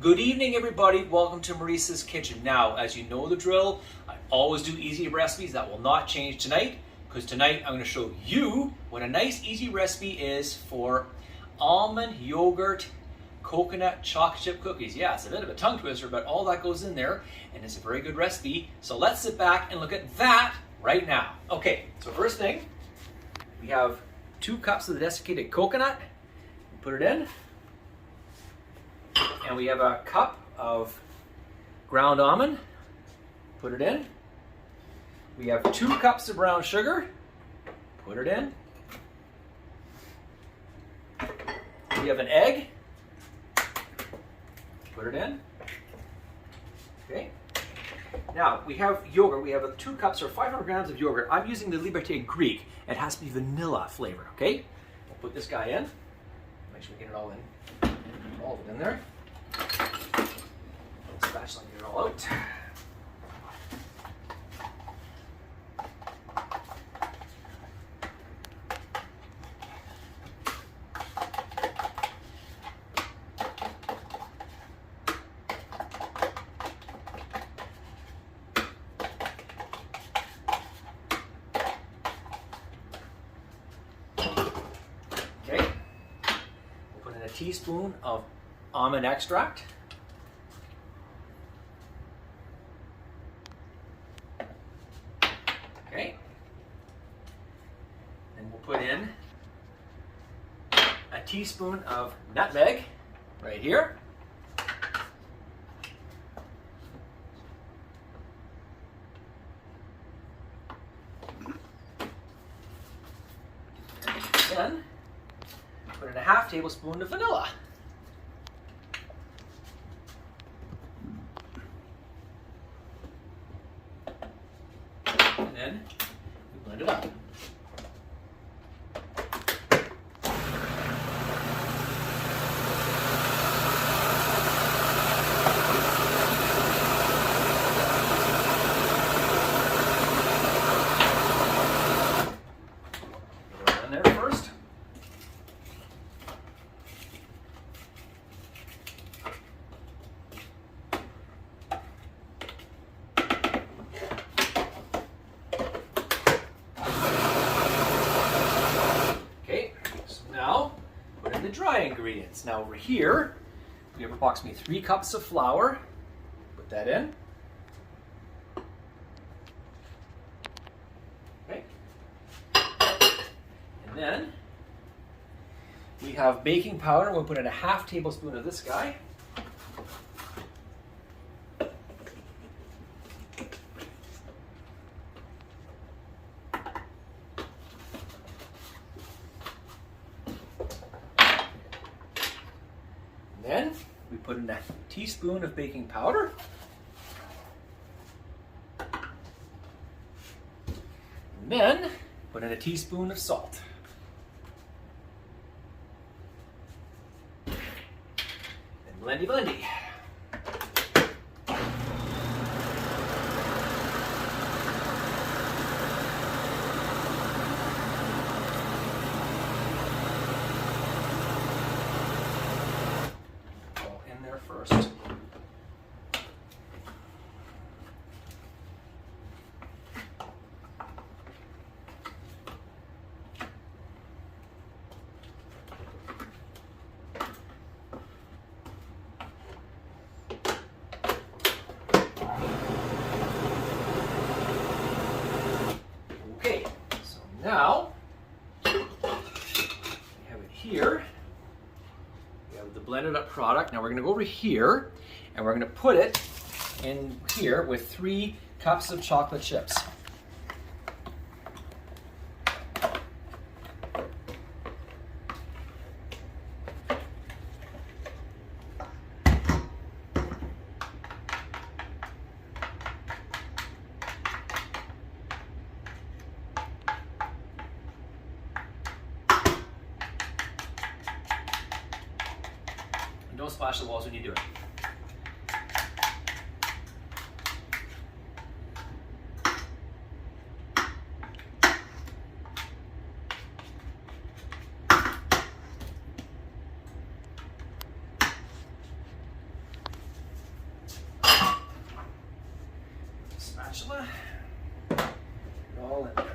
Good evening, everybody. Welcome to Maurice's Kitchen. Now, as you know the drill, I always do easy recipes. That will not change tonight, because tonight I'm going to show you what a nice easy recipe is for almond yogurt coconut chocolate chip cookies. Yeah, it's a bit of a tongue twister, but all that goes in there, and it's a very good recipe. So let's sit back and look at that right now. Okay, so first thing, we have 2 cups of the desiccated coconut. Put it in. And we have a cup of ground almond. Put it in. We have 2 cups of brown sugar. Put it in. We have an egg. Put it in. Okay. Now we have yogurt. We have 2 cups or 500 grams of yogurt. I'm using the Liberté Greek. It has to be vanilla flavor. Okay. We'll put this guy in. Make sure we get it all in. All of it in there. Spatula, get it all out. Okay. We'll put in a teaspoon of almond extract. Okay. And we'll put in a teaspoon of nutmeg right here. And then put in a half tablespoon of vanilla. And then we blend it up. Get it in there first. The dry ingredients. Now over here, we have approximately 3 cups of flour. Put that in. Okay. And then we have baking powder. We'll put in a half tablespoon of this guy. Then we put in a teaspoon of baking powder. And then put in a teaspoon of salt. And blendy blendy. First. Okay, so now we have it here. The blended up product. Now we're going to go over here and we're going to put it in here with 3 cups of chocolate chips. Don't splash the walls when you do it. spatula. Get it all in there.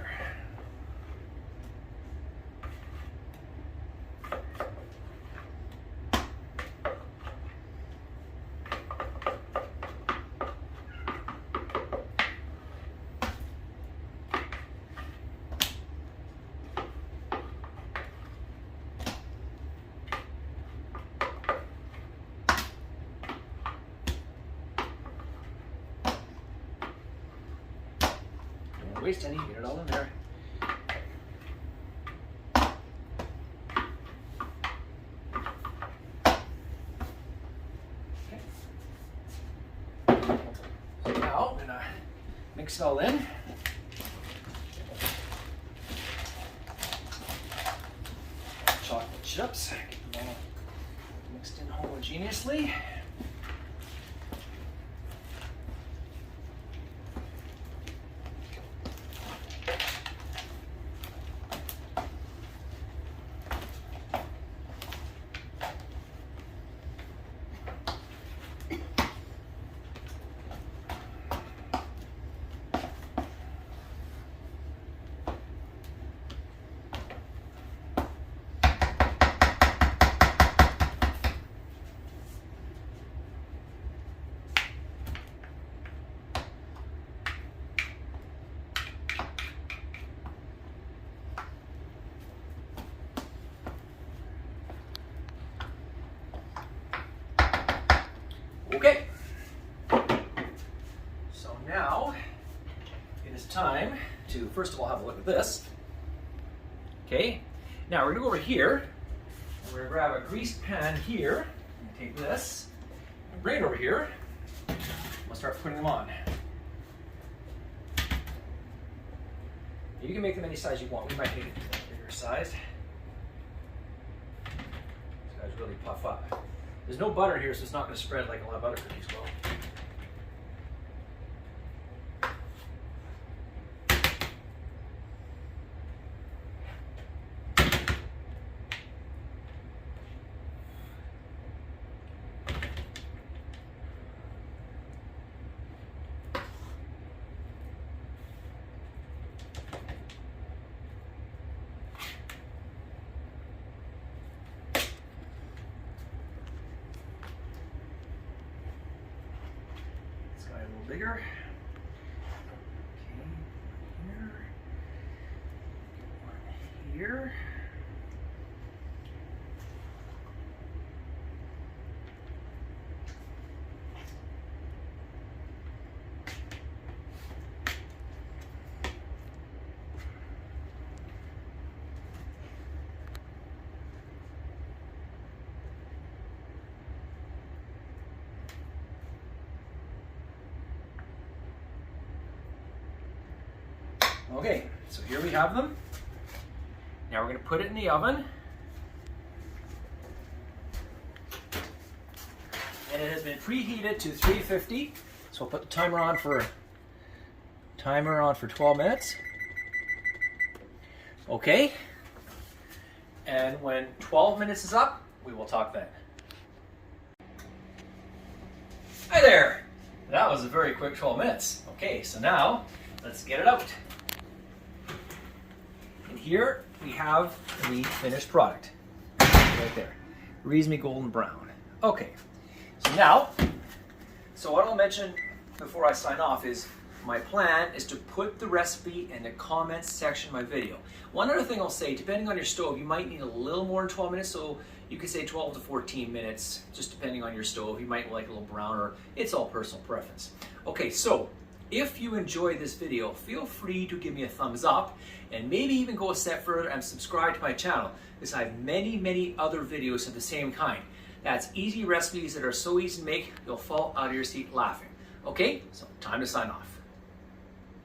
Don't waste any, get it all in there. Okay. So now I'm gonna mix it all in. Chocolate chips, get them all mixed in homogeneously. Okay, so now it is time to first of all have a look at this. Okay, now we're gonna go over here and we're gonna grab a greased pan here and take this and bring it over here. We'll start putting them on. You can make them any size you want. We might make it a bigger size. These guys really puff up. There's no butter here, so it's not going to spread like a lot of other cookies will. Bigger. Okay, one here. Okay, so here we have them. Now we're going to put it in the oven. And it has been preheated to 350. So we'll put the timer on for 12 minutes. Okay. And when 12 minutes is up, we will talk then. Hi there. That was a very quick 12 minutes. Okay, so now let's get it out. And here we have the finished product. Right there. Reesme golden brown. Okay, so now, what I'll mention before I sign off is my plan is to put the recipe in the comments section of my video. One other thing I'll say, depending on your stove, you might need a little more than 12 minutes, so you could say 12 to 14 minutes, just depending on your stove. You might like a little browner. It's all personal preference. Okay, so if you enjoyed this video, feel free to give me a thumbs up and maybe even go a step further and subscribe to my channel, because I have many other videos of the same kind. That's easy recipes that are so easy to make, you'll fall out of your seat laughing. Okay, so time to sign off.